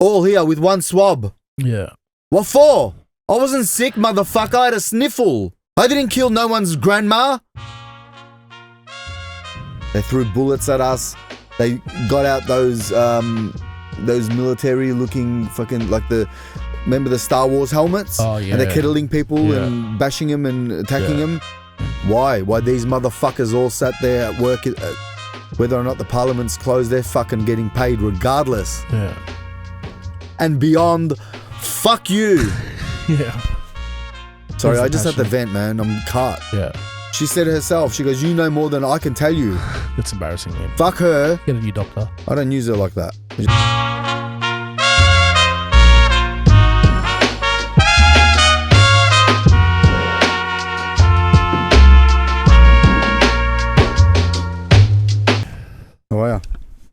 all here with one swab. Yeah. What for? I wasn't sick, motherfucker. I had a sniffle. I didn't kill no one's grandma. They threw bullets at us. They got out those military-looking fucking, like remember the Star Wars helmets? Oh, yeah. And they're kettling people and bashing them and attacking them. Why? Why these motherfuckers all sat there at work, whether or not the parliament's closed, they're fucking getting paid regardless. Yeah. And beyond, fuck you. Yeah. Sorry, I just had to vent, man. I'm cut. Yeah. She said herself, she goes, you know more than I can tell you. That's embarrassing, man. Fuck her. Get a new doctor. I don't use her like that. How are you?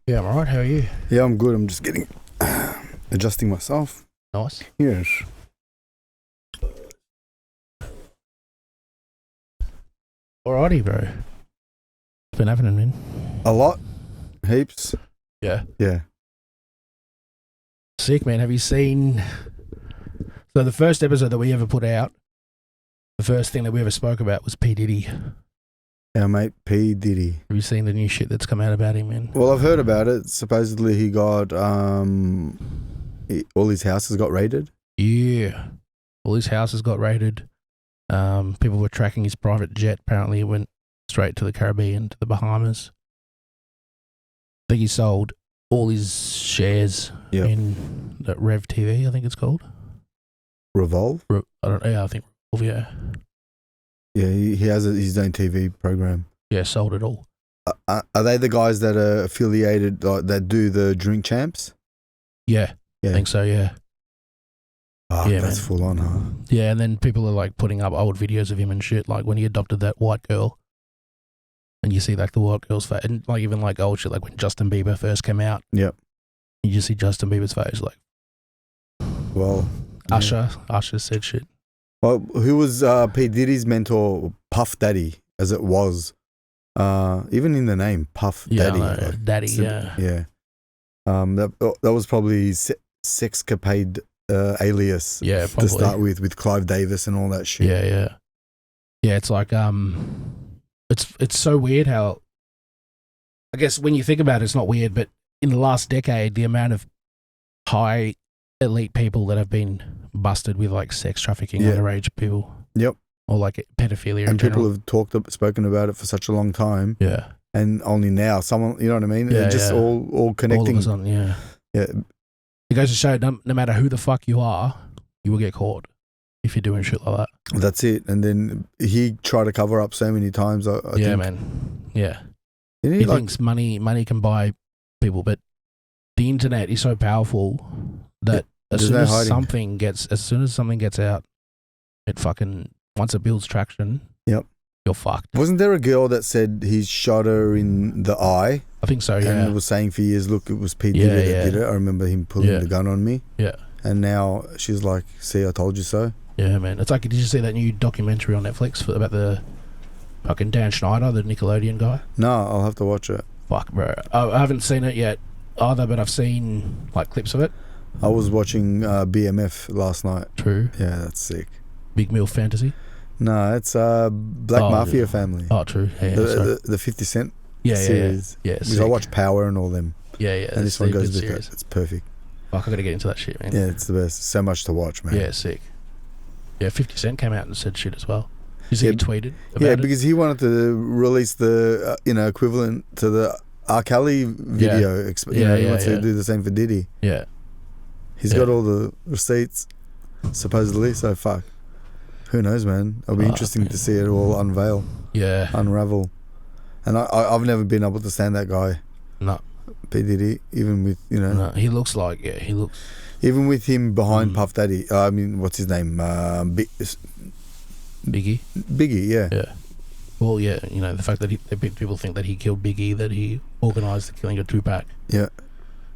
Yeah, I'm alright. How are you? Yeah, I'm good. I'm just getting adjusting myself. Nice. Yes. Alrighty, bro. What's been happening, man? A lot. Heaps. Yeah. Yeah. Sick, man. Have you seen... So the first episode that we ever put out, the first thing that we ever spoke about was P Diddy. Yeah, mate. P Diddy. Have you seen the new shit that's come out about him, man? Well, I've heard about it. Supposedly he got... all his houses got raided. Yeah. All his houses got raided. People were tracking his private jet. Apparently it went straight to the Caribbean, to the Bahamas. I think he sold all his shares in that Rev TV, I think it's called. Revolve? I think Revolve, yeah. Yeah, he has his own TV program. Yeah, sold it all. Are they the guys that are affiliated, that do the Drink Champs? Yeah, I think so, yeah. Oh, yeah, that's man. full on, huh? Yeah, and then people are like putting up old videos of him and shit, like when he adopted that white girl. And you see like the white girl's face, and like even like old shit, like when Justin Bieber first came out. Yep. You just see Justin Bieber's face, like. Well. Usher said shit. Well, who was P Diddy's mentor? Puff Daddy, as it was. Even in the name, Puff Daddy. Like, Daddy, yeah. Yeah. That was probably sexcapade alias. Yeah, probably. To start with Clive Davis and all that shit. Yeah. Yeah, it's like it's so weird how, I guess when you think about it, it's not weird, but in the last decade, the amount of high elite people that have been busted with like sex trafficking, underage people. Yep. Or like pedophilia. And people have spoken about it for such a long time. Yeah. And only now, someone, you know what I mean? Yeah, just all connecting. All of a sudden, yeah. Yeah. It goes to show no matter who the fuck you are, you will get caught if you're doing shit like that. That's it. And then he tried to cover up so many times. I think. Man. Yeah. He thinks money can buy people, but the internet is so powerful that as soon as something gets out, it fucking, once it builds traction, you're fucked. Wasn't there a girl that said he shot her in the eye? I think so, yeah. And was saying for years, look, it was P Diddy that did it. I remember him pulling the gun on me. Yeah. And now she's like, see, I told you so. Yeah, man. It's like, did you see that new documentary on Netflix about the fucking Dan Snyder, the Nickelodeon guy? No, I'll have to watch it. Fuck, bro. I haven't seen it yet either, but I've seen like clips of it. I was watching BMF last night. True. Yeah, that's sick. Big MILF Fantasy? No, it's Black Mafia Family. Oh, true. Yeah, the 50 Cent series. Yeah. Because I watch Power and all them. Yeah. And this one goes with it. It's perfect. Fuck, I gotta get into that shit, man. Yeah, it's the best. So much to watch, man. Yeah, sick. Yeah, 50 Cent came out and said shit as well. You see he tweeted about it? Because he wanted to release the equivalent to the R. Kelly video. He wants to do the same for Diddy. Yeah. He's got all the receipts, supposedly, so fuck. Who knows, man? It'll be interesting to see it all unveil. Yeah. Unravel. And I've never been able to stand that guy. No. P. Diddy, even with, No, he looks like, even with him behind Puff Daddy, I mean, what's his name? Biggie? Biggie, yeah. Yeah. Well, yeah, the fact that people think that he killed Biggie, that he organised the killing of Tupac. Yeah.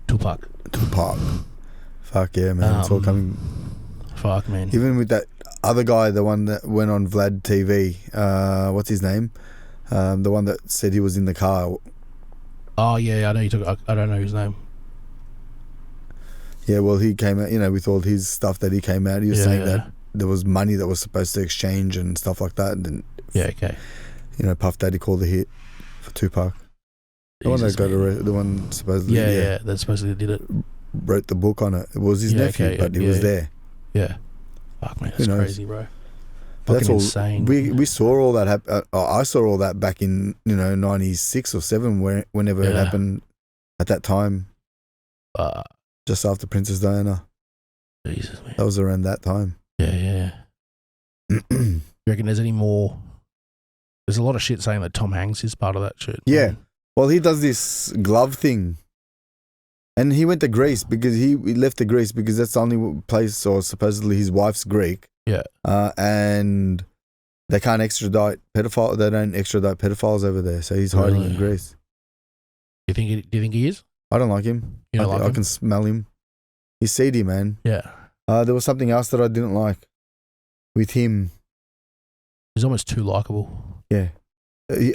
Tupac. Fuck yeah, man. It's all coming. Fuck, man. Even with that other guy, the one that went on Vlad TV, what's his name? The one that said he was in the car. Oh, yeah, I know you took. I don't know his name. Yeah, well, he came out, with all his stuff that he came out. He was saying that there was money that was supposed to exchange and stuff like that. And okay. Puff Daddy called the hit for Tupac. The one that got arrested, the one supposedly, that supposedly did it. Wrote the book on it. It was his nephew, but he was there. Yeah. Fuck, man, that's crazy, bro. That's all insane. We saw all that happen. I saw all that back in 96 or 7, whenever it happened at that time. Just after Princess Diana. Jesus, man. That was around that time. Yeah. You reckon there's any more? There's a lot of shit saying that Tom Hanks is part of that shit. Yeah. Well, he does this glove thing. And he went to Greece because he left to Greece because that's the only place, or supposedly his wife's Greek. Yeah. And they can't extradite pedophiles. They don't extradite pedophiles over there. So he's hiding in Greece. Do you think he is? I don't like him. You don't like him? I can smell him. He's seedy, man. Yeah. There was something else that I didn't like with him. He's almost too likable. Yeah.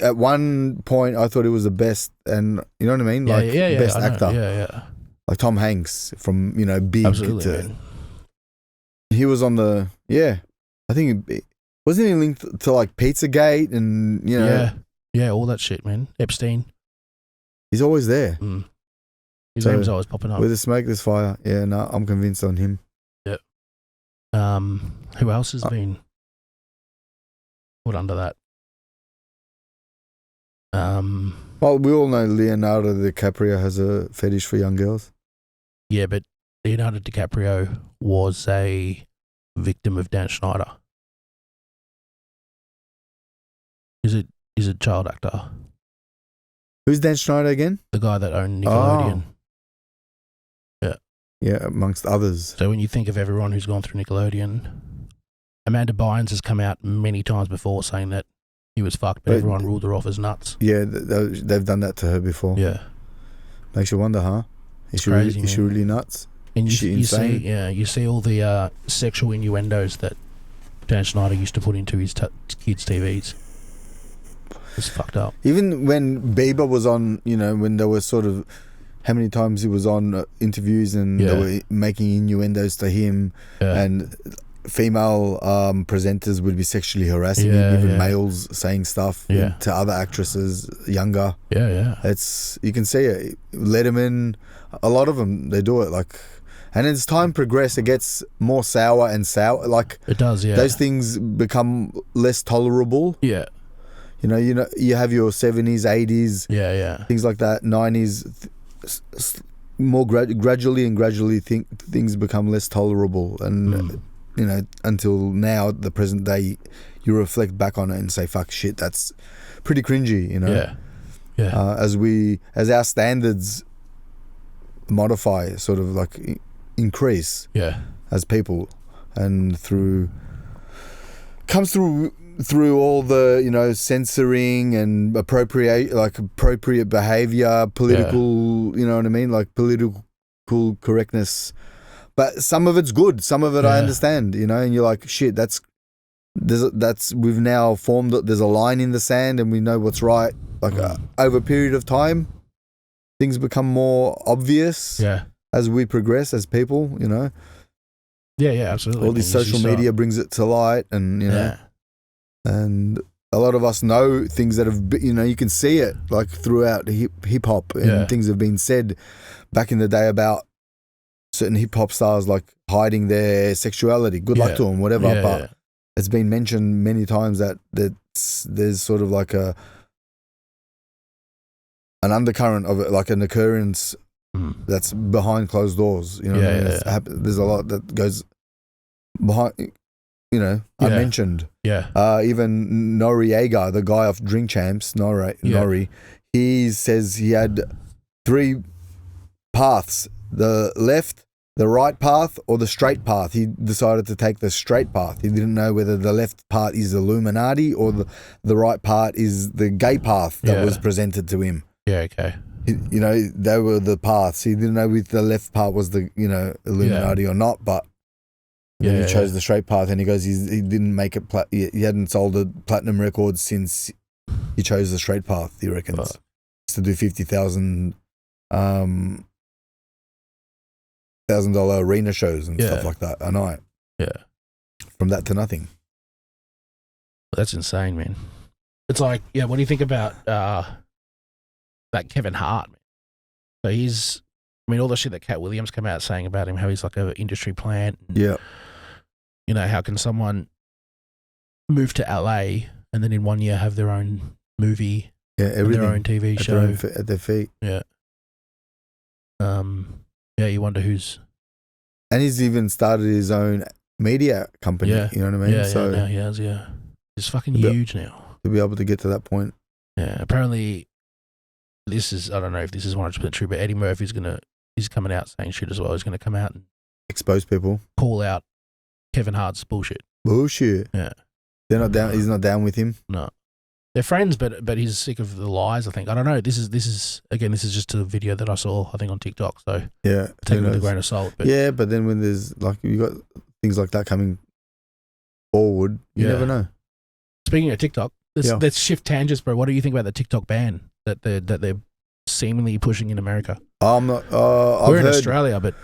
At one point, I thought he was the best, and you know what I mean? Best actor. Yeah. Like Tom Hanks from, Big. Absolutely, man. He was on the, I think, wasn't he linked to like Pizzagate and, Yeah, all that shit, man. Epstein. He's always there. His name's always popping up. With the smoke, there's fire. Yeah, no, I'm convinced on him. Yep. Who else has been put under that? Well, we all know Leonardo DiCaprio has a fetish for young girls. Yeah, but Leonardo DiCaprio was a victim of Dan Snyder. He's a child actor. Who's Dan Snyder again? The guy that owned Nickelodeon. Yeah. Yeah, amongst others. So when you think of everyone who's gone through Nickelodeon, Amanda Bynes has come out many times before saying that he was fucked, but everyone ruled her off as nuts. Yeah, they've done that to her before. Yeah. Makes you wonder, huh? Is she really nuts? And is she insane? You see all the sexual innuendos that Dan Snyder used to put into his kids' TVs. It's fucked up. Even when Bieber was on, when there was sort of how many times he was on interviews and they were making innuendos to him, and female presenters would be sexually harassing him, even males saying stuff to other actresses younger. It's, you can see it. Letterman, a lot of them, they do it and as time progresses, it gets more sour and sour. It does, yeah. Those things become less tolerable. Yeah. You have your 70s, 80s, things like that, 90s. More gradually, things become less tolerable, and until now, the present day, you reflect back on it and say, "Fuck, shit, that's pretty cringy." As our standards modify, sort of increase, as people, and comes through all the censoring and appropriate behavior, political, you know what I mean, political correctness. But some of it's good, some of it I understand, and you're like, shit, we've now formed, there's a line in the sand and we know what's right. Over a period of time, things become more obvious as we progress as people, Yeah, absolutely. All this social media brings it to light, and and a lot of us know things that have been, you can see it throughout hip hop, and things have been said back in the day about certain hip hop stars hiding their sexuality. Good luck to them, whatever. But it's been mentioned many times that there's sort of an undercurrent of it, an occurrence that's behind closed doors. There's a lot that goes behind, unmentioned. Even Noriega, the guy off Drink Champs, Nori, he says he had 3 paths: the left, the right path, or the straight path. He decided to take the straight path. He didn't know whether the left part is Illuminati or the right part is the gay path that was presented to him. Yeah, okay. They were the paths. He didn't know if the left part was the, Illuminati or not, but then he chose the straight path, and he goes, he didn't make it, he hadn't sold a platinum record since he chose the straight path, he reckons. To do 50,000 $1,000 arena shows and stuff like that a night. Yeah. From that to nothing. That's insane, man. It's like, what do you think about that Kevin Hart? Man? So all the shit that Cat Williams came out saying about him, how he's like an industry plant. Yeah. You know, how can someone move to LA and then in 1 year have their own movie, everything, their own TV show at their feet. Yeah. You wonder who's. And he's even started his own media company. Yeah. You know what I mean? Now he has. Yeah, he's fucking huge now. To be able to get to that point. Yeah. Apparently, I don't know if this is 100% true, but Eddie Murphy's he's coming out saying shit as well. He's gonna come out and expose people, call out Kevin Hart's bullshit. Yeah. They're not down. He's not down with him. No. They're friends, but he's sick of the lies, I think. I don't know. This is just a video that I saw, I think, on TikTok. So take it with a grain of salt. But but then when there's you got things like that coming forward, you never know. Speaking of TikTok, let's shift tangents, bro. What do you think about the TikTok ban that they're seemingly pushing in America? I'm not. We're in Australia, but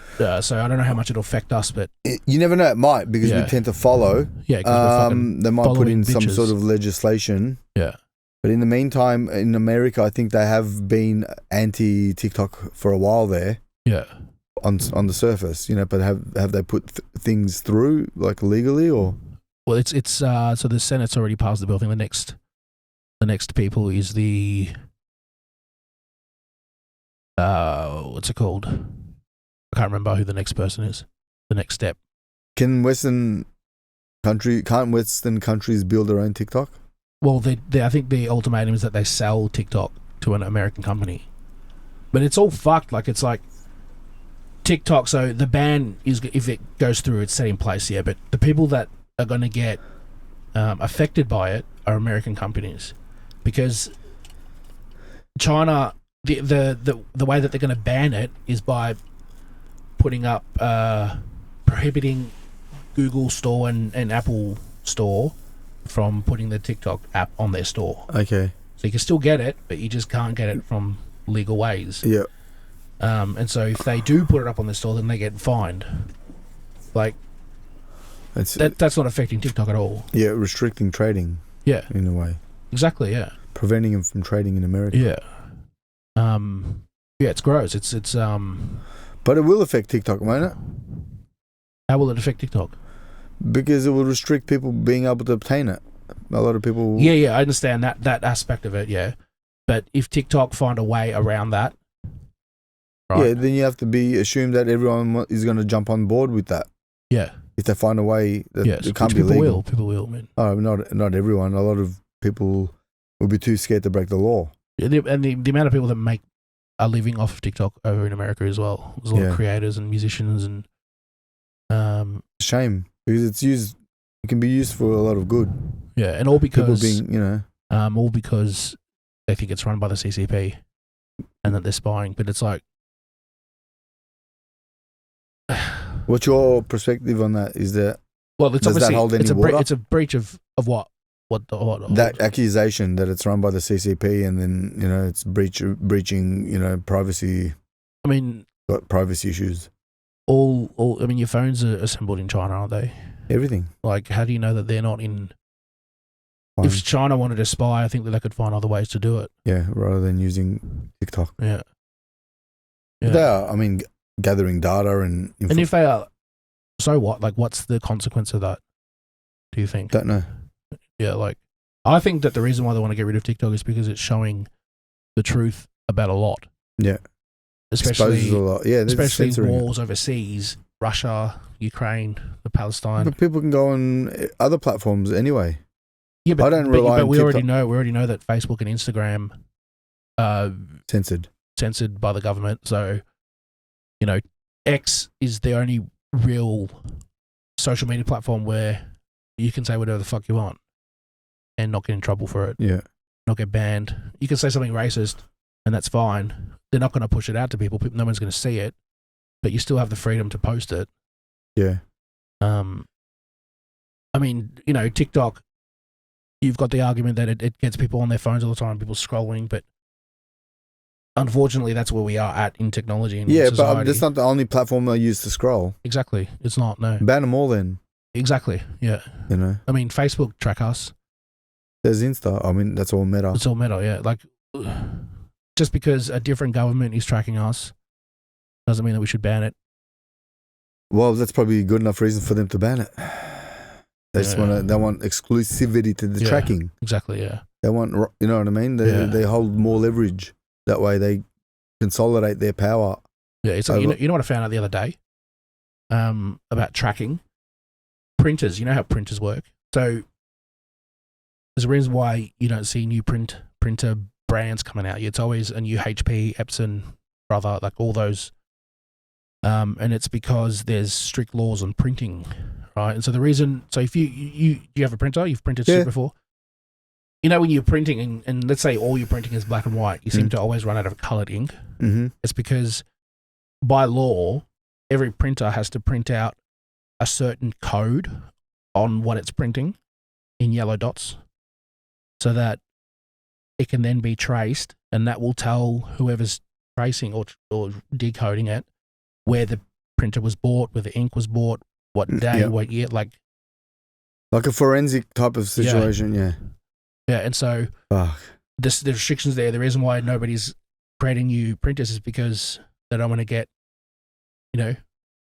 so I don't know how much it'll affect us. But you never know. It might, because we tend to follow. Yeah, they might put in some sort of legislation. Yeah. But in the meantime, in America, I think they have been anti-TikTok for a while there. Yeah. On the surface, but have they put things through legally or? Well, it's so the Senate's already passed the bill. I think the next people is the what's it called? I can't remember who the next person is. The next step. Can't Western countries build their own TikTok? Well, I think the ultimatum is that they sell TikTok to an American company, but it's all fucked. It's like TikTok. So the ban is, if it goes through, it's set in place. Yeah, but the people that are going to get affected by it are American companies, because China, the way that they're going to ban it is by putting up prohibiting Google Store and Apple Store from putting the TikTok app on their store. Okay. So you can still get it, but you just can't get it from legal ways. Yeah. And so if they do put it up on their store, then they get fined. That's not affecting TikTok at all. Yeah, restricting trading. Yeah. In a way. Exactly, yeah. Preventing them from trading in America. Yeah. It's gross. It's But it will affect TikTok, won't it? How will it affect TikTok? Because it will restrict people being able to obtain it. A lot of people. Yeah, I understand that aspect of it. Yeah, but if TikTok find a way around that, right? Yeah, then you have to assume that everyone is going to jump on board with that. Yeah, if they find a way that it can't be people legal. People will, man. Oh, not everyone. A lot of people will be too scared to break the law. Yeah, and the amount of people that make a living off of TikTok over in America as well. There's a lot of creators and musicians and shame, because it can be used for a lot of good. Yeah, and all because people being, all because they think it's run by the CCP and that they're spying. But it's like, what's your perspective on that? Is that it's does that hold any water? It's a breach of what? What that accusation that it's run by the CCP and then it's breaching privacy. I mean, got privacy issues. All I mean, your phones are assembled in China, aren't they? Everything. How do you know that they're not in? If China wanted to spy, I think that they could find other ways to do it. Yeah, rather than using TikTok. Yeah. They are. I mean, gathering data and if they are, so what? What's the consequence of that? Do you think? Don't know. Yeah, I think that the reason why they want to get rid of TikTok is because it's showing the truth about a lot. Yeah. Especially a lot. Yeah, especially wars overseas, Russia, Ukraine, Palestine. But people can go on other platforms anyway. Yeah, but I don't rely on we TikTok. already know that Facebook and Instagram censored by the government. So, X is the only real social media platform where you can say whatever the fuck you want and not get in trouble for it. Yeah. Not get banned. You can say something racist and that's fine. They're not going to push it out to people. No one's going to see it, but you still have the freedom to post it. Yeah. I mean, TikTok, you've got the argument that it gets people on their phones all the time, people scrolling, but unfortunately, that's where we are at in technology and yeah, society. but that's not the only platform I use to scroll. Exactly. It's not, no. Ban them all then. Exactly, yeah. You know? I mean, Facebook track us. There's Insta. I mean, that's all Meta. It's all Meta, yeah. Like, just because a different government is tracking us doesn't mean that we should ban it. Well, that's probably a good enough reason for them to ban it. They just want exclusivity to the tracking. Exactly, yeah. They want, you know what I mean? They hold more leverage. That way they consolidate their power. Yeah, it's like, you know what I found out the other day? About tracking? Printers, you know how printers work? So there's a reason why you don't see new printer brands coming out. It's always a new HP, Epson, Brother, like all those. And it's because there's strict laws on printing, right? And so the reason, so if you have a printer, you've printed shit before. You know, when you're printing, and let's say all your printing is black and white, you seem to always run out of colored ink. Mm-hmm. It's because by law, every printer has to print out a certain code on what it's printing in yellow dots so that it can then be traced, and that will tell whoever's tracing or decoding it where the printer was bought, where the ink was bought, what day, what year, like a forensic type of situation, yeah. Yeah, and so the restrictions there, the reason why nobody's creating new printers is because they don't want to get, you know,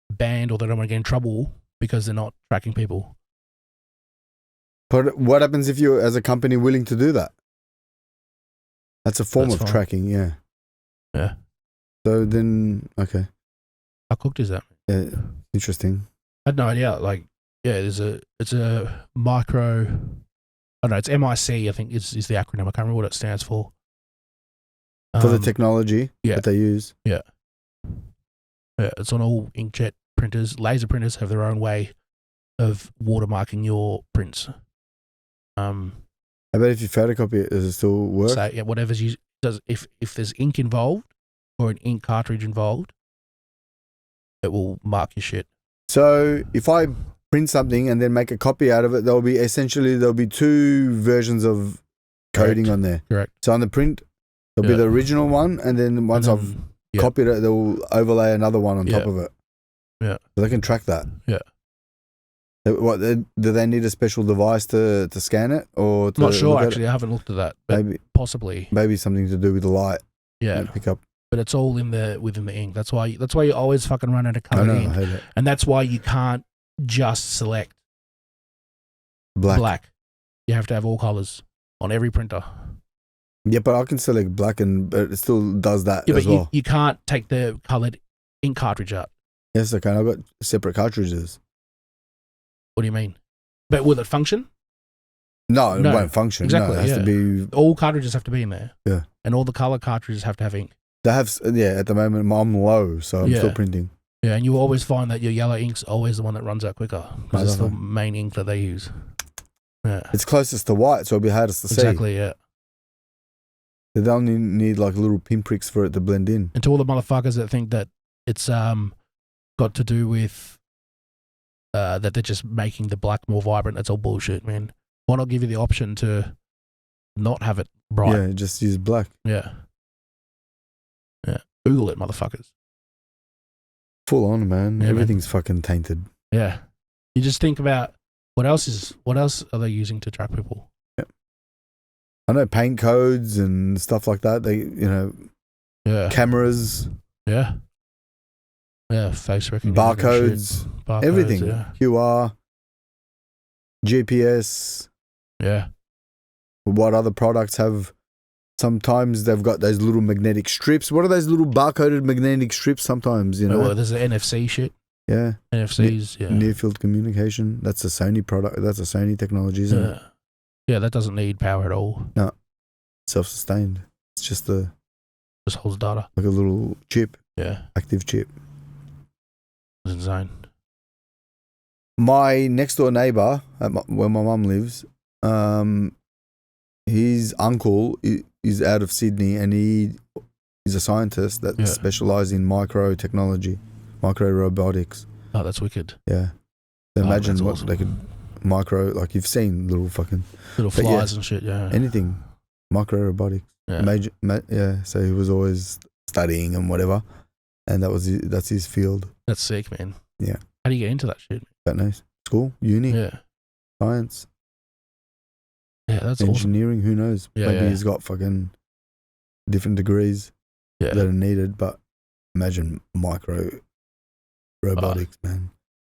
banned, or they don't want to get in trouble because they're not tracking people. But what happens if you're, as a company, willing to do that? That's a form of tracking, yeah. Yeah. So then, okay. How cooked is that? Yeah, interesting. I had no idea. Like, yeah, it's a micro, I don't know, it's MIC, I think is the acronym. I can't remember what it stands for. For the technology that they use. Yeah. Yeah, it's on all inkjet printers. Laser printers have their own way of watermarking your prints. I bet if you photocopy it, does it still work? So, yeah, whatever's used, if there's ink involved or an ink cartridge involved, it will mark your shit. So if I print something and then make a copy out of it, there'll be two versions of coding on there. Correct. So on the print, there'll be the original one, and then once I've copied it, they'll overlay another one on top of it. Yeah. So they can track that. Yeah. What, do they need a special device to scan it? Or I'm not sure, actually. I haven't looked at that. But maybe. Possibly. Maybe something to do with the light. Yeah. Pick up. But it's all within the ink. That's why you always fucking run out of colored ink. I hate it. And that's why you can't just select black. You have to have all colors on every printer. Yeah, but I can select black, but it still does that as well. But you can't take the colored ink cartridge out. Yes, I can. I've got separate cartridges. What do you mean? But will it function? No, it won't function. Exactly. No, it has to be. All cartridges have to be in there. Yeah. And all the color cartridges have to have ink. They have, at the moment I'm low, so I'm still printing. Yeah, and you will always find that your yellow ink's always the one that runs out quicker because it's the main ink that they use. Yeah. It's closest to white, so it'll be hardest to see. Exactly, yeah. They only need like little pinpricks for it to blend in. And to all the motherfuckers that think that it's got to do with that they're just making the black more vibrant, that's all bullshit, man. Why not give you the option to not have it bright? Yeah, just use black. Yeah. Yeah. Google it, motherfuckers. Full on, man. Yeah, everything's fucking tainted. Yeah. You just think about what else are they using to track people? Yeah. I know paint codes and stuff like that. They, cameras. Yeah. Yeah, face recognition. Barcodes, everything. Yeah. QR, GPS. Yeah. What other products have? Sometimes they've got those little magnetic strips. What are those little barcoded magnetic strips sometimes, Well, there's the NFC shit. Yeah. NFCs, Near field communication. That's a Sony product. That's a Sony technology, isn't it? Yeah, that doesn't need power at all. No. Self-sustained. It's just just holds data. Like a little chip. Yeah. Active chip. It's insane. My next door neighbor, where my mum lives, his uncle is out of Sydney, and he is a scientist that specialises in micro technology, micro robotics. Oh, that's wicked. Yeah. So imagine what they could like you've seen little flies and shit. Yeah. Anything, micro robotics. So he was always studying and whatever, and that's his field. That's sick, man. Yeah. How do you get into that shit? That nice. School, uni, science. Yeah, that's engineering. awesome. Who knows? Maybe he's got fucking different degrees that are needed. But imagine micro robotics, man.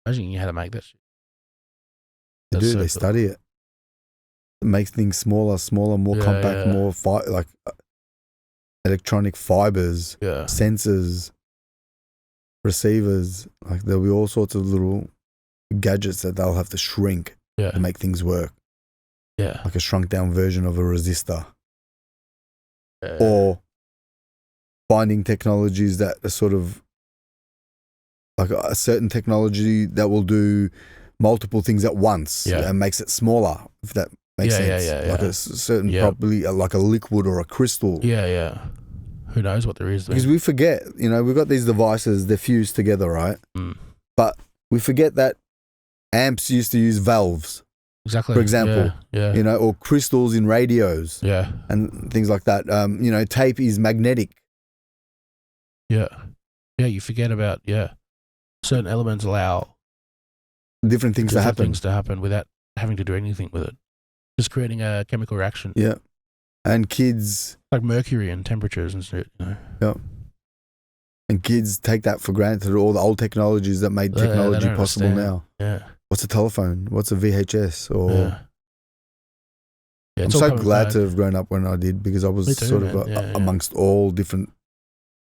Imagine you had to make that shit. They do. They study it. It makes things smaller, more compact, more like electronic fibers, sensors, receivers. Like there'll be all sorts of little gadgets that they'll have to shrink to make things work. Yeah. Like a shrunk down version of a resistor. Or finding technologies that are sort of like a certain technology that will do multiple things at once and makes it smaller, if that makes sense. Like a certain probably like a liquid or a crystal. Yeah. Who knows what there is there? Because we forget, we've got these devices, they're fused together, right? But we forget that amps used to use valves. Exactly. For example, or crystals in radios, and things like that. Tape is magnetic. Yeah, you forget about certain elements allow different things to happen without having to do anything with it, just creating a chemical reaction. Yeah, and kids like mercury and temperatures and shit. Yeah, and kids take that for granted. All the old technologies that made technology possible now. Yeah. What's a telephone? What's a VHS? Or I'm so glad to have grown up when I did, because I was amongst all different,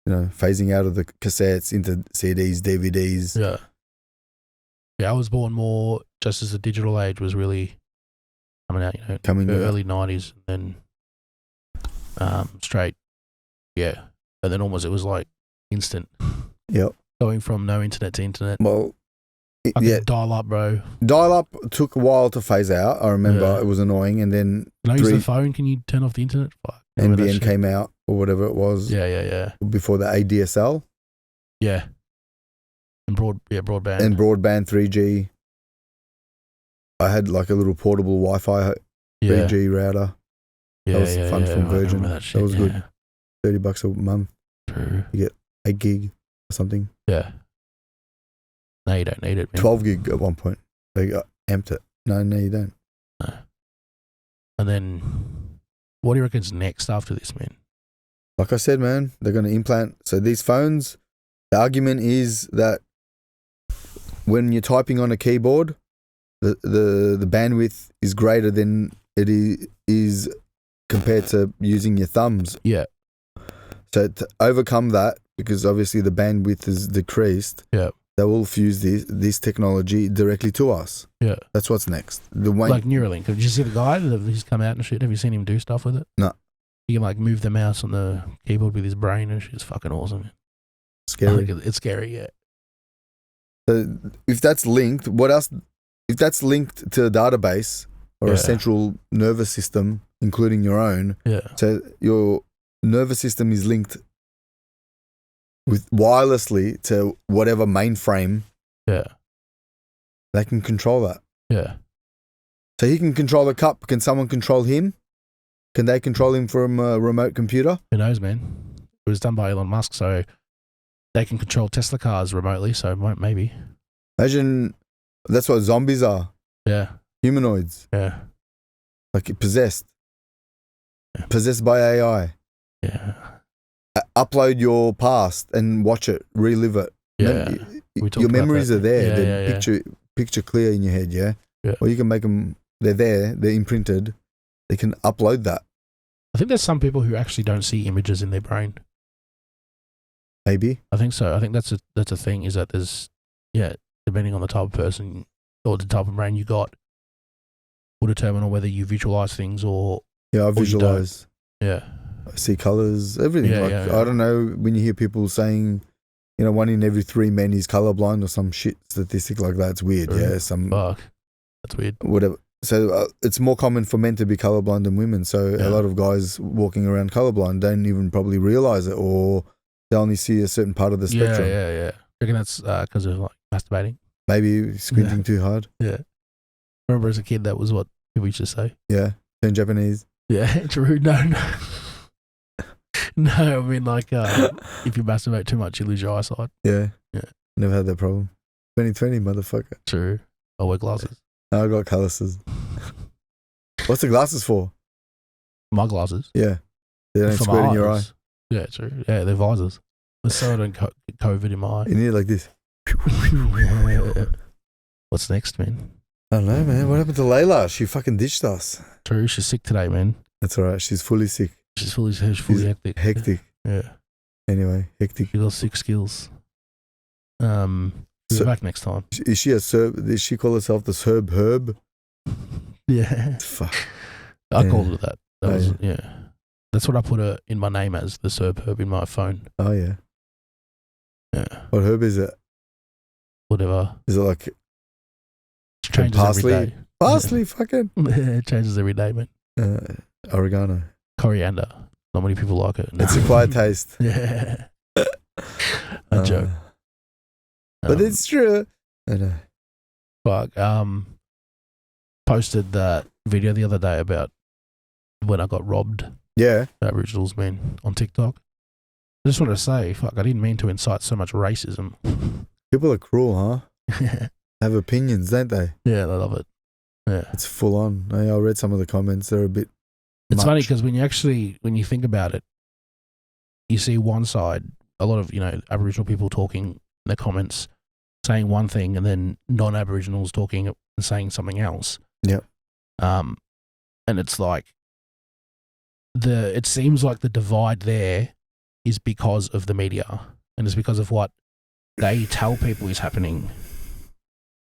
phasing out of the cassettes into CDs, DVDs. Yeah, I was born more just as the digital age was really coming out, early 90s, and then straight, and then almost it was like instant. Yep. Going from no internet to internet. Well, dial up, bro. Dial up took a while to phase out. I remember it was annoying, and then can I use the phone? Can you turn off the internet? Fuck. NBN came out or whatever it was. Yeah. Before the ADSL. Yeah. And broadband. And broadband 3G. I had like a little portable Wi-Fi 3G router. That was fun from Virgin. That was good. $30 a month. True. You get 8 gig or something. Yeah. No, you don't need it, man. 12 gig at one point. They amped it. No, you don't. No. And then, what do you reckon's next after this, man? Like I said, man, they're going to implant. So these phones, the argument is that when you're typing on a keyboard, the bandwidth is greater than it is compared to using your thumbs. Yeah. So to overcome that, because obviously the bandwidth is decreased. Yeah. They will fuse this technology directly to us. Yeah. That's what's next. Like Neuralink. Did you see the guy he's come out and shit? Have you seen him do stuff with it? No. He can like move the mouse on the keyboard with his brain and shit. It's fucking awesome. Scary. It's scary, yeah. So if that's linked, what else? If that's linked to a database or a central nervous system, including your own, so your nervous system is linked with wirelessly to whatever mainframe, they can control that. Yeah. So he can control the cup. Can someone control him? Can they control him from a remote computer? Who knows, man? It was done by Elon Musk, so they can control Tesla cars remotely, so maybe. Imagine that's what zombies are. Yeah. Humanoids. Yeah. Like possessed. Yeah. Possessed by AI. Yeah. Upload your past and watch it, relive it. Yeah. Your memories are there. They're picture clear in your head, yeah? Or you can make them, they're there, they're imprinted. They can upload that. I think there's some people who actually don't see images in their brain. Maybe. I think so. I think that's a thing, is that there's, depending on the type of person or the type of brain you got, will determine on whether you visualize things or. Yeah, I visualize. Yeah. I see colors, everything. I don't know, when you hear people saying, 1 in every 3 men is colorblind or some shit statistic like that, it's weird. Yeah, fuck. That's weird. Whatever. So it's more common for men to be colorblind than women. So a lot of guys walking around colorblind don't even probably realize it, or they only see a certain part of the spectrum. Yeah. I reckon that's because of like masturbating. Maybe squinting too hard. Yeah. I remember as a kid, that was what people used to say. Yeah. Turn Japanese. Yeah, true. No. No, I mean like if you masturbate too much, you lose your eyesight. Yeah. Yeah. Never had that problem. 2020, motherfucker. True. I wear glasses. No, I got calluses. What's the glasses for? My glasses. Yeah. They don't For squirt my in your eye. eyes. Yeah, true. Yeah, they're visors. So I don't get COVID in my eye. You need it like this. What's next, man? I don't know, man. What happened to Layla? She fucking ditched us. True, she's sick today, man. That's all right. She's fully sick. She's fully hectic. Hectic. Yeah. Anyway, hectic. She got 6 skills. She's back next time. Is she a Serb? Did she call herself the Serb Herb? Yeah. Fuck. I called her that. That was, yeah. yeah. That's what I put her in my name as, the Serb Herb in my phone. Oh, yeah. Yeah. What herb is it? Whatever. Is it like changes parsley? every day. Parsley, fucking. It changes every day, man. Oregano. Coriander. Not many people like it. It's a quiet taste. Yeah. A joke. But it's true. I know. Fuck. Posted that video the other day about when I got robbed. Yeah. Aboriginals, man, on TikTok. I just want to say, fuck, I didn't mean to incite so much racism. People are cruel, huh? Have opinions, don't they? Yeah, they love it. Yeah. It's full on. I read some of the comments. They're a bit It's much. funny because when you think about it, you see one side, a lot of, Aboriginal people talking in the comments, saying one thing, and then non-Aboriginals talking and saying something else. Yep. And it's like, it seems like the divide there is because of the media, and it's because of what they tell people is happening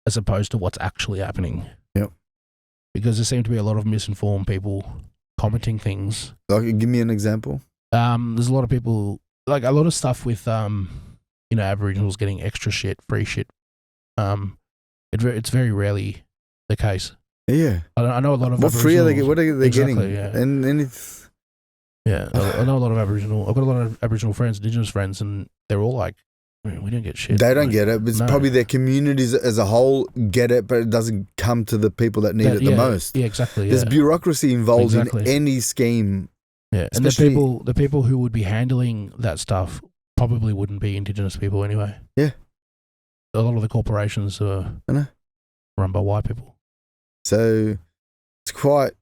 as opposed to what's actually happening. Yep. Because there seem to be a lot of misinformed people commenting things. Like, give me an example. There's a lot of people, like a lot of stuff with, Aboriginals getting extra shit, free shit. It's very rarely the case. Yeah. I know a lot of what free are they? What are they exactly, getting? Yeah. And it's. Yeah, I know a lot of Aboriginal. I've got a lot of Aboriginal friends, Indigenous friends, and they're all like, we don't get shit. They don't get it. It's probably their communities as a whole get it, but it doesn't come to the people that need it the most. Yeah, exactly. There's bureaucracy involved in any scheme. Yeah, and the people who would be handling that stuff probably wouldn't be Indigenous people anyway. Yeah. A lot of the corporations are run by white people. So it's quite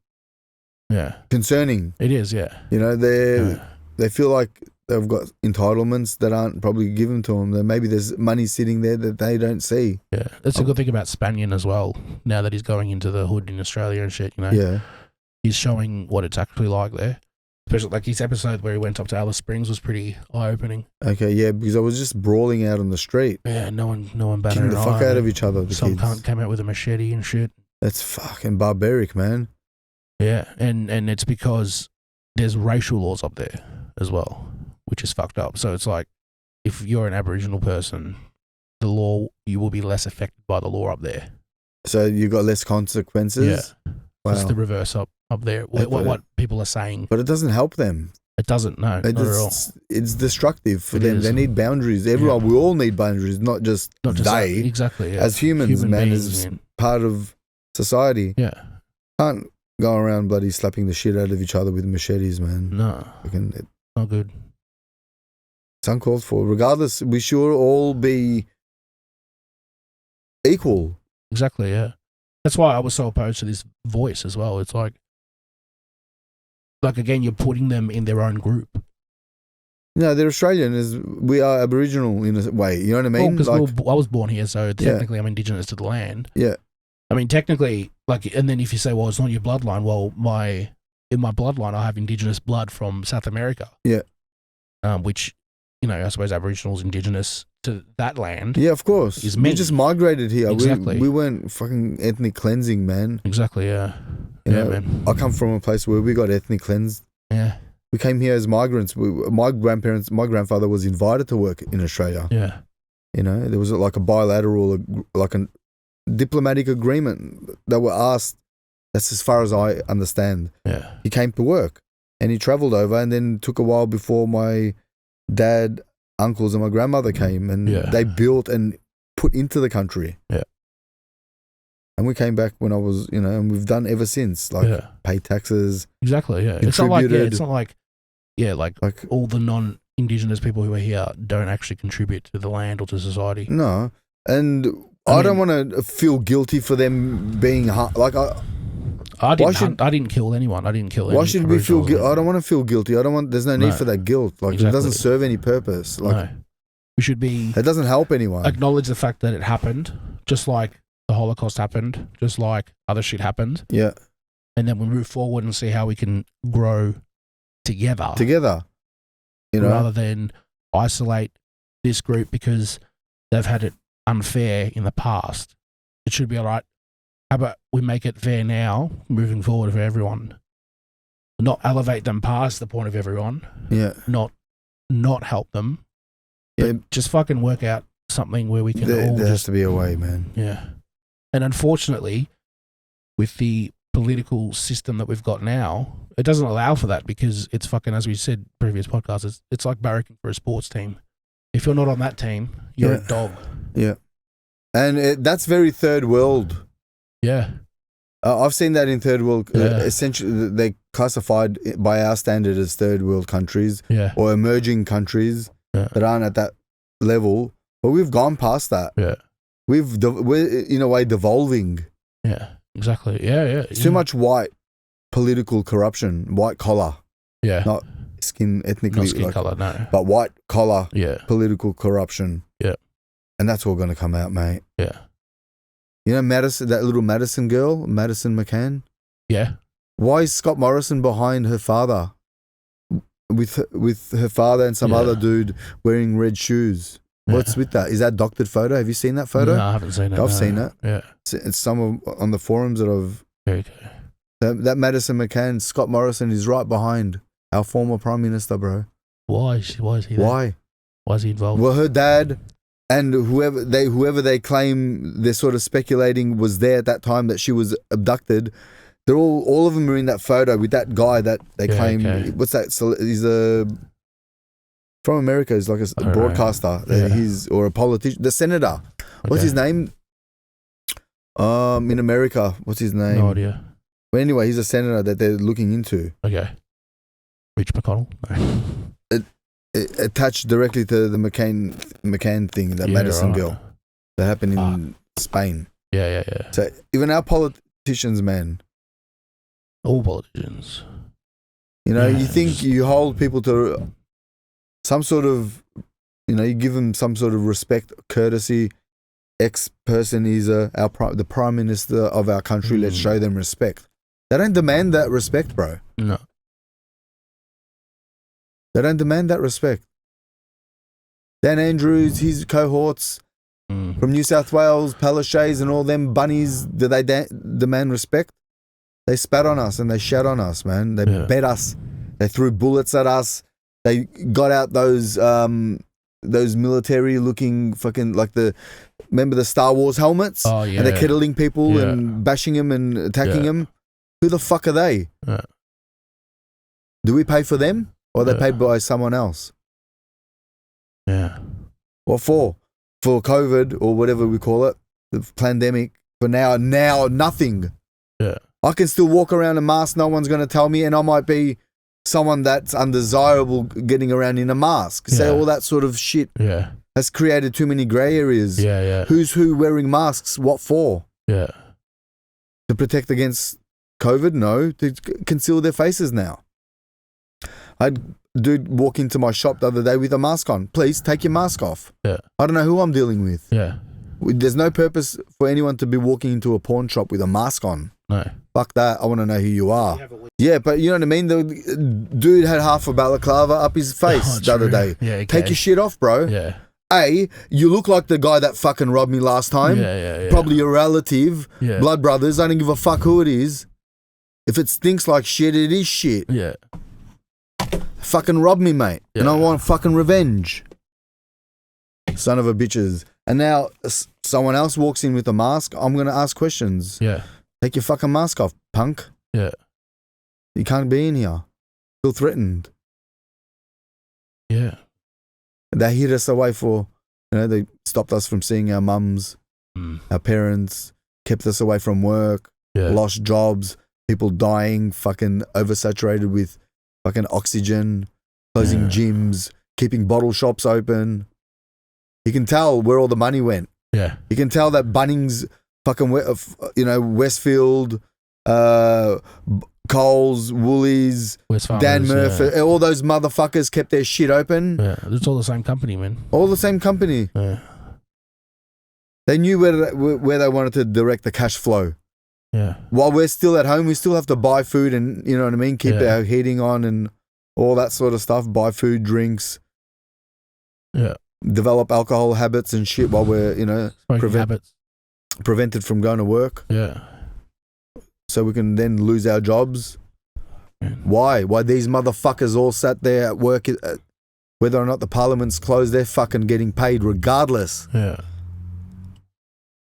concerning. It is, yeah. They feel like they've got entitlements that aren't probably given to them. That maybe there's money sitting there that they don't see. Yeah, that's a good thing about Spanian as well. Now that he's going into the hood in Australia and shit, Yeah. He's showing what it's actually like there. Especially like his episode where he went up to Alice Springs was pretty eye-opening. Okay, yeah, because I was just brawling out on the street. Yeah, no one batted Kicking the fuck out of each other. Some cunt came out with a machete and shit. That's fucking barbaric, man. Yeah, and it's because there's racial laws up there as well, which is fucked up. So it's like, if you're an Aboriginal person, you will be less affected by the law up there. So you got less consequences? Yeah. Wow. It's the reverse up there. What people are saying. But it doesn't help them. It doesn't, no, not at all. It's destructive for them. They need boundaries. Everyone, we all need boundaries, not just they. Exactly, yeah. As humans, beings, as part of society. Yeah. Can't go around bloody slapping the shit out of each other with machetes, man. No. Not good. It's uncalled for. Regardless, we should all be equal. Exactly, yeah. That's why I was so opposed to this voice as well. It's like again, you're putting them in their own group. No, they're Australian. We are Aboriginal in a way. You know what I mean? Because I was born here, so technically I'm Indigenous to the land. Yeah. I mean, technically, and then if you say, well, it's not your bloodline, well, in my bloodline, I have Indigenous blood from South America. Yeah. Which, I suppose Aboriginals, Indigenous to that land. Yeah, of course. We just migrated here. Exactly. We weren't fucking ethnic cleansing, man. Exactly, yeah. Man. I come from a place where we got ethnic cleansed. Yeah. We came here as migrants. My grandfather was invited to work in Australia. Yeah. There was like a bilateral, like a diplomatic agreement that were asked. That's as far as I understand. Yeah. He came to work and he traveled over, and then took a while before my dad, uncles and my grandmother came, and they built and put into the country. Yeah. And we came back when I was, and we've done ever since, pay taxes. Exactly, yeah. Contributed. It's not like like all the non-Indigenous people who are here don't actually contribute to the land or to society. No, and I don't want to feel guilty for them being like I didn't kill anyone. I didn't kill anyone. Why should we feel guilty? I don't want to feel guilty. There's no need for that guilt. Like exactly. It doesn't serve any purpose. Like, no. We should be... It doesn't help anyone. Acknowledge the fact that it happened, just like the Holocaust happened, just like other shit happened. Yeah. And then we move forward and see how we can grow together. You know? Rather than isolate this group because they've had it unfair in the past. It should be all right. How about we make it fair now, moving forward for everyone? Not elevate them past the point of everyone. Yeah. Not help them. Yeah. Just fucking work out something where we can all there has to be a way, man. Yeah. And unfortunately, with the political system that we've got now, it doesn't allow for that because it's fucking, as we said previous podcasts, it's like barracking for a sports team. If you're not on that team, you're a dog. Yeah. And that's very third world. Yeah. I've seen that in third world. Essentially, they classified by our standard as third world countries or emerging countries that aren't at that level. But we've gone past that. Yeah. We're in a way devolving. Yeah, exactly. Yeah. It's too much white political corruption, white collar. Yeah. Not skin ethnically. Not skin color, no. But white collar political corruption. Yeah. And that's all going to come out, mate. Yeah. You know Madison, that little Madison girl, Madison McCann? Yeah. Why is Scott Morrison behind her father? With her father and some other dude wearing red shoes. What's with that? Is that doctored photo? Have you seen that photo? No, I haven't seen it. I've seen it. Yeah. It's some on the forums that I've... Okay. That Madison McCann, Scott Morrison is right behind our former Prime Minister, bro. Why is he there? Why? Why is he involved? Well, her dad and whoever they claim, they're sort of speculating was there at that time that she was abducted. They're all of them are in that photo with that guy that they claim. Okay. What's that? He's from America. He's like a broadcaster. He's or a politician. The senator. What's his name? In America, what's his name? No idea. Well, anyway, he's a senator that they're looking into. Okay. Rich McConnell. Attached directly to the McCann thing, that Madison girl that happened in Spain. Yeah. So even our politicians, man. All politicians. You know, you think you hold people to some sort of, you give them some sort of respect, courtesy. X person is the prime minister of our country. Let's show them respect. They don't demand that respect, bro. No. They don't demand that respect. Dan Andrews, his cohorts from New South Wales, Palaszczuk and all them bunnies, do they demand respect? They spat on us and they shat on us, man. They bet us. They threw bullets at us. They got out those military-looking fucking, remember the Star Wars helmets? Oh, yeah. And they're kettling people and bashing them and attacking them. Who the fuck are they? Yeah. Do we pay for them? Or are they paid by someone else? Yeah. What for? For COVID or whatever we call it, the pandemic. For now, nothing. Yeah. I can still walk around a mask, no one's going to tell me, and I might be someone that's undesirable getting around in a mask. So all that sort of shit has created too many grey areas. Yeah. Who's who wearing masks? What for? Yeah. To protect against COVID? No. To conceal their faces now. I had a dude walk into my shop the other day with a mask on. Please take your mask off. Yeah. I don't know who I'm dealing with. Yeah. There's no purpose for anyone to be walking into a pawn shop with a mask on. No. Fuck that. I want to know who you are. Yeah, but you know what I mean? The dude had half a balaclava up his face the other day. Yeah, okay. Take your shit off, bro. Yeah. You look like the guy that fucking robbed me last time. Yeah. Probably your relative. Yeah. Blood brothers. I don't give a fuck who it is. If it stinks like shit, it is shit. Yeah. Fucking rob me, mate. Yeah. And I want fucking revenge. Son of a bitches. And now someone else walks in with a mask. I'm going to ask questions. Yeah. Take your fucking mask off, punk. Yeah. You can't be in here. Feel threatened. Yeah. They hid us away they stopped us from seeing our mums, our parents, kept us away from work, lost jobs, people dying, fucking oversaturated with fucking oxygen, closing gyms, keeping bottle shops open. You can tell where all the money went. Yeah. You can tell that Bunnings, fucking, Westfield, Coles, Woolies, Dan Murphy, all those motherfuckers kept their shit open. Yeah, it's all the same company, man. All the same company. Yeah. They knew where they wanted to direct the cash flow. Yeah. While we're still at home, we still have to buy food and, you know what I mean, keep our heating on and all that sort of stuff, buy food, drinks. Yeah. Develop alcohol habits and shit while we're, prevented from going to work. Yeah. So we can then lose our jobs. Man. Why these motherfuckers all sat there at work, whether or not the parliament's closed, they're fucking getting paid regardless. Yeah.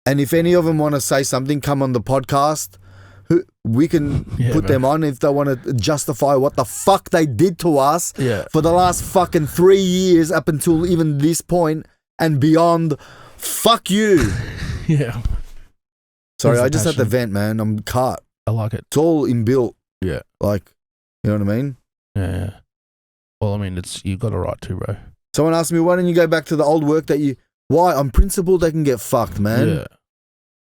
And if any of them want to say something, come on the podcast. We can put them on if they want to justify what the fuck they did to us for the last fucking 3 years up until even this point and beyond. Fuck you. Yeah. Sorry, I just had to vent, man. I'm cut. I like it. It's all inbuilt. Yeah. Like, you know what I mean? Yeah. Well, I mean, you got a right to, bro. Someone asked me, why don't you go back to the old work why? On principle, they can get fucked, man. Yeah.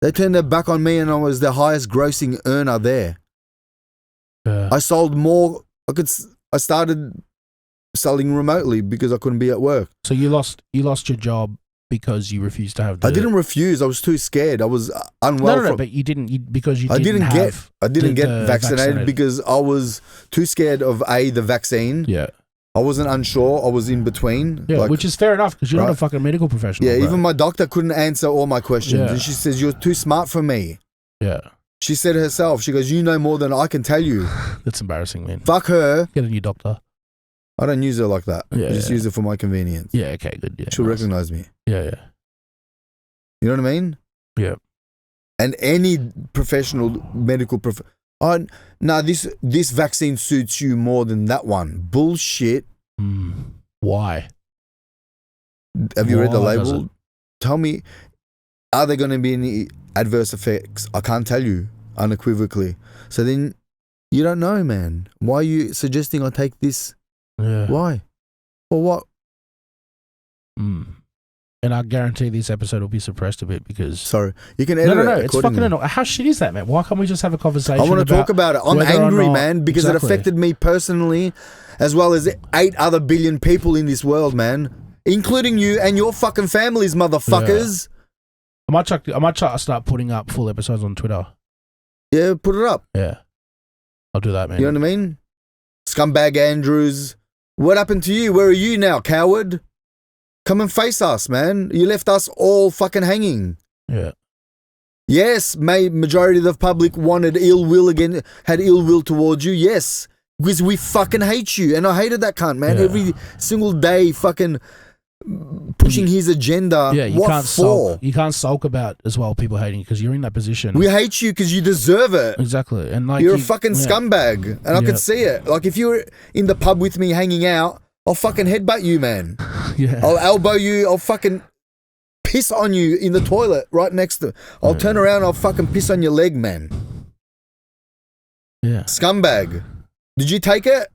They turned their back on me and I was the highest grossing earner there. Yeah. I sold more. I started selling remotely because I couldn't be at work. So you lost your job because you refused to have I didn't refuse. I was too scared. I was unwell. No, but you didn't because you I didn't get vaccinated because I was too scared of the vaccine. Yeah. I wasn't unsure. I was in between. Yeah, which is fair enough because you're not a fucking medical professional. Yeah, bro. even my doctor couldn't answer all my questions. And she says, you're too smart for me. Yeah. She said herself, she goes, you know more than I can tell you. That's embarrassing, man. Fuck her. Get a new doctor. I don't use her like that. Yeah, I just use her for my convenience. Yeah, okay, good. Yeah, she'll recognize me. Yeah. You know what I mean? Yeah. And any professional, medical this vaccine suits you more than that one. Bullshit. Why? Have you read the label? Tell me, are there going to be any adverse effects? I can't tell you unequivocally. So then you don't know, man. Why are you suggesting I take this? Yeah. Why? For what? And I guarantee this episode will be suppressed a bit because... Sorry. You can edit it. No. It's fucking annoying. How shit is that, man? Why can't we just have a conversation? I want to talk about it. I'm angry, man, because it affected me personally as well as 8 other billion people in this world, man. Including you and your fucking families, motherfuckers. Yeah. I might try to start putting up full episodes on Twitter. Yeah, put it up. Yeah. I'll do that, man. You know what I mean? Scumbag Andrews. What happened to you? Where are you now, coward? Come and face us, man. You left us all fucking hanging. Yeah. Yes, majority of the public had ill will towards you. Yes, because we fucking hate you. And I hated that cunt, man. Yeah. Every single day fucking pushing his agenda. Yeah, you can't sulk about as well people hating you because you're in that position. We hate you because you deserve it. Exactly. And like you're a fucking scumbag. And I could see it. Like if you were in the pub with me hanging out, I'll fucking headbutt you, man. Yeah. I'll elbow you. I'll fucking piss on you in the toilet right next to... I'll turn around. I'll fucking piss on your leg, man. Yeah. Scumbag. Did you take it?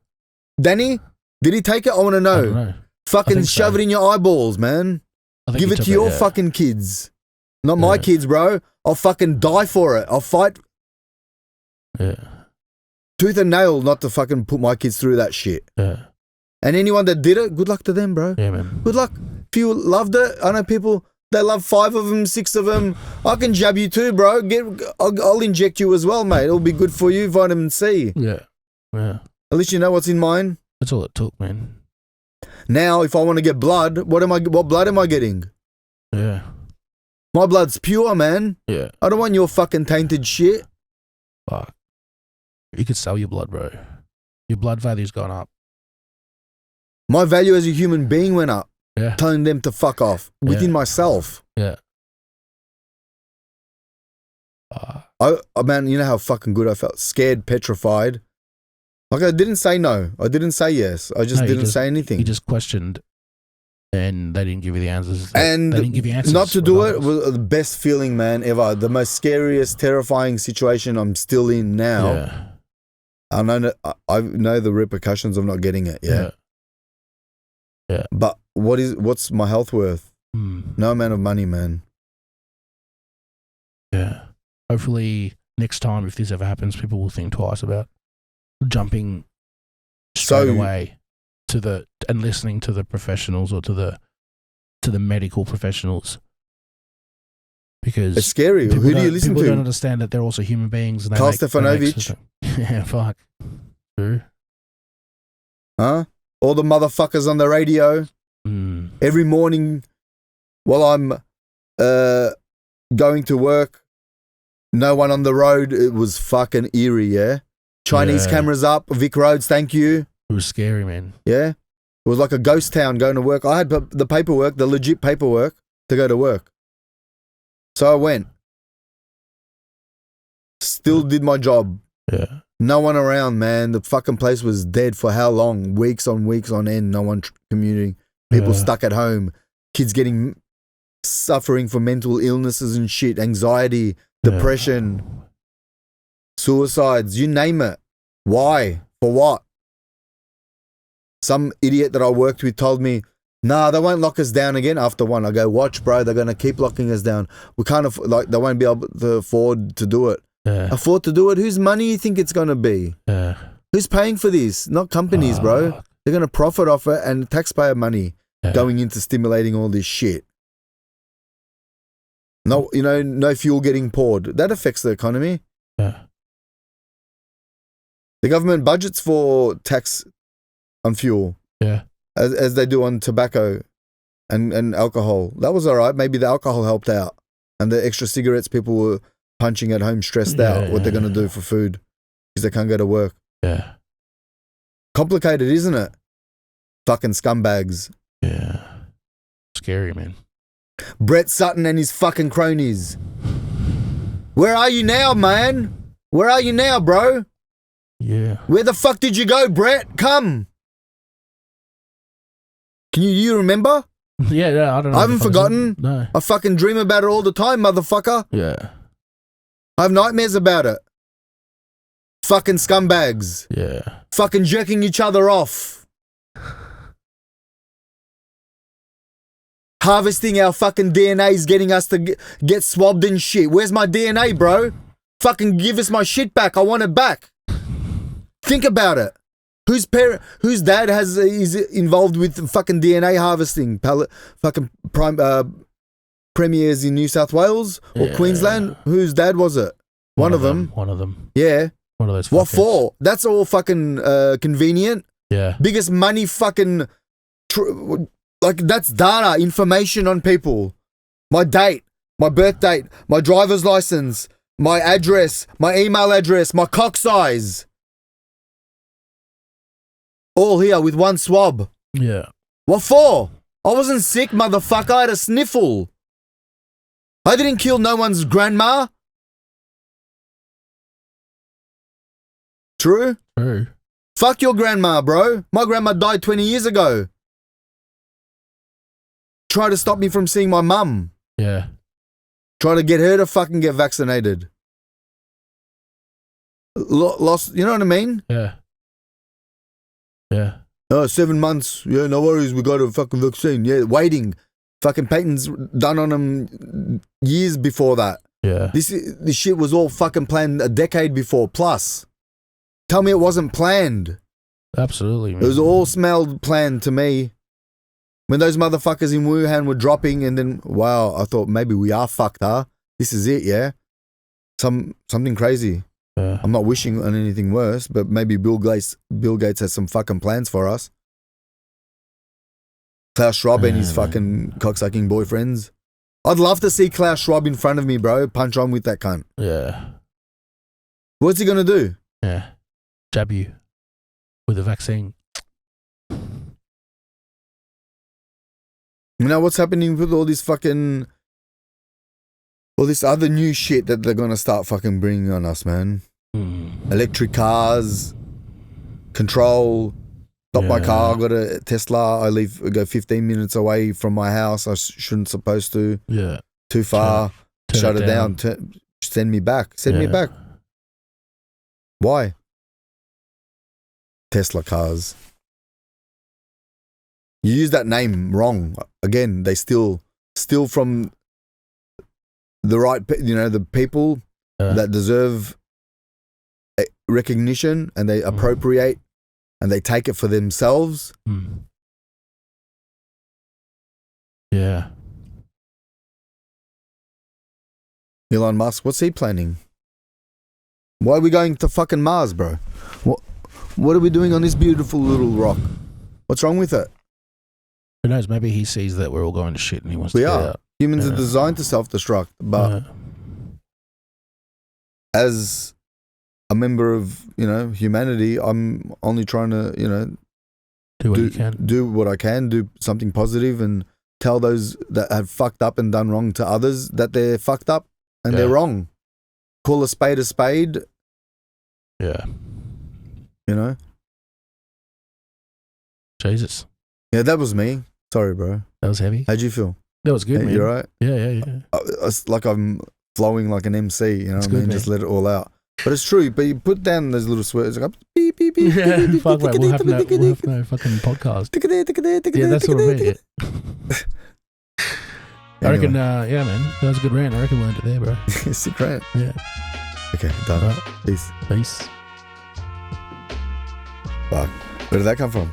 Danny? Did he take it? I want to know. I don't know. Fucking shove it in your eyeballs, man. Give it to your fucking kids. Not my kids, bro. I'll fucking die for it. I'll fight... Yeah. Tooth and nail not to fucking put my kids through that shit. Yeah. And anyone that did it, good luck to them, bro. Yeah, man. Good luck. If you loved it, I know people, they love 5 of them, 6 of them. I can jab you too, bro. I'll inject you as well, mate. It'll be good for you, vitamin C. Yeah. Yeah. At least you know what's in mine. That's all it took, man. Now, if I want to get blood, what blood am I getting? Yeah. My blood's pure, man. Yeah. I don't want your fucking tainted shit. Fuck. You could sell your blood, bro. Your blood value's gone up. My value as a human being went up. Yeah. Telling them to fuck off within myself. Yeah. Man, you know how fucking good I felt? Scared, petrified. Like I didn't say no. I didn't say yes. I just didn't say anything. You just questioned and they didn't give you the answers. And they didn't give you answers. Not to do it was the best feeling, man, ever. The most scariest, terrifying situation I'm still in now. Yeah. I know the repercussions of not getting it. Yeah. Yeah. But what's my health worth? No amount of money, man. Yeah. Hopefully next time, if this ever happens, people will think twice about jumping straight away and listening to the professionals or to the medical professionals. Because it's scary. Who do you listen to? People don't understand that they're also human beings. And Carl Stefanovic. Yeah, fuck. True. Huh? All the motherfuckers on the radio. Every morning while I'm going to work, no one on the road. It was fucking eerie, yeah? Chinese cameras up, Vic Roads, thank you. It was scary, man. Yeah? It was like a ghost town going to work. I had the paperwork, the legit paperwork to go to work. So I went. Still did my job. Yeah. No one around, man. The fucking place was dead for how long? Weeks on end. No one commuting. People stuck at home. Kids suffering from mental illnesses and shit. Anxiety, depression, suicides. You name it. Why? For what? Some idiot that I worked with told me, nah, they won't lock us down again after one. I go, watch, bro. They're going to keep locking us down. We can't they won't be able to afford to do it. Afford to do it? Whose money you think it's going to be? Who's paying for this? Not companies, bro. They're going to profit off it and taxpayer money going into stimulating all this shit. No, no fuel getting poured. That affects the economy. The government budgets for tax on fuel. As they do on tobacco and alcohol. That was all right. Maybe the alcohol helped out. And the extra cigarettes people were punching at home, stressed out what they're going to do for food because they can't go to work. Complicated, isn't it? Fucking scumbags. Scary, man. Brett Sutton and his fucking cronies. Where are you now, man? Where are you now, bro? Where the fuck did you go, Brett? Come. Can you remember? I don't know. I haven't forgotten. No. I fucking dream about it all the time, motherfucker. I have nightmares about it. Fucking scumbags. Fucking jerking each other off. Harvesting our fucking DNAs, getting us to get swabbed and shit. Where's my DNA, bro? Fucking give us my shit back. I want it back. Think about it. Whose dad is involved with fucking DNA harvesting? Fucking premiers in New South Wales or Queensland? Whose dad was it? One of them. Yeah. One of those. What for? That's all fucking convenient. Biggest money fucking... that's data, information on people. My date, my birth date, my driver's license, my address, my email address, my cock size. All here with one swab. What for? I wasn't sick, motherfucker. I had a sniffle. I didn't kill no one's grandma. True? Fuck your grandma, bro. My grandma died 20 years ago. Try to stop me from seeing my mum. Try to get her to fucking get vaccinated. Lost, you know what I mean? Oh, 7 months. Yeah, no worries. We got a fucking vaccine. Yeah, waiting. Fucking patents done on them years before that. This shit was all fucking planned a decade before plus. Tell me it wasn't planned. Absolutely, man. It was all smelled planned to me. When those motherfuckers in Wuhan were dropping and then, wow, I thought maybe we are fucked, huh? This is it, yeah? Something crazy. I'm not wishing on anything worse, but maybe Bill Gates has some fucking plans for us. Klaus Schwab and his fucking cocksucking boyfriends. I'd love to see Klaus Schwab in front of me, bro. Punch on with that cunt. What's he going to do? Jab you with a vaccine. You know what's happening with all this other new shit that they're going to start fucking bringing on us, man. Electric cars, control, stop my car, I got a Tesla, I go 15 minutes away from my house, I shouldn't supposed to. Too far, shut it down, send me back. Me back. Why? Tesla cars. You use that name wrong. Again, they steal from the right, the people that deserve recognition, and they appropriate and they take it for themselves. Yeah. Elon Musk, what's he planning? Why are we going to fucking Mars, bro? What are we doing on this beautiful little rock? What's wrong with it? Who knows? Maybe he sees that we're all going to shit and he wants to get out. Humans are designed to self-destruct, but as a member of, humanity, I'm only trying to, do what you can. Do what I can, do something positive, and tell those that have fucked up and done wrong to others that they're fucked up and they're wrong. Call a spade a spade. Yeah. Jesus. Yeah, that was me. Sorry, bro. That was heavy. How'd you feel? That was good, man. You right? Yeah. It's like I'm flowing like an MC, you know what I mean? Man. Just let it all out. But it's true. But you put down those little swears, like beep, beep, beep. Yeah, fuck, mate. We'll have no fucking podcast. Yeah, that's what I mean. I reckon, man. That was a good rant. I reckon we'll end it there, bro. Sick rant. Yeah. Okay, done. Right. Peace. Peace. Fuck. Where did that come from?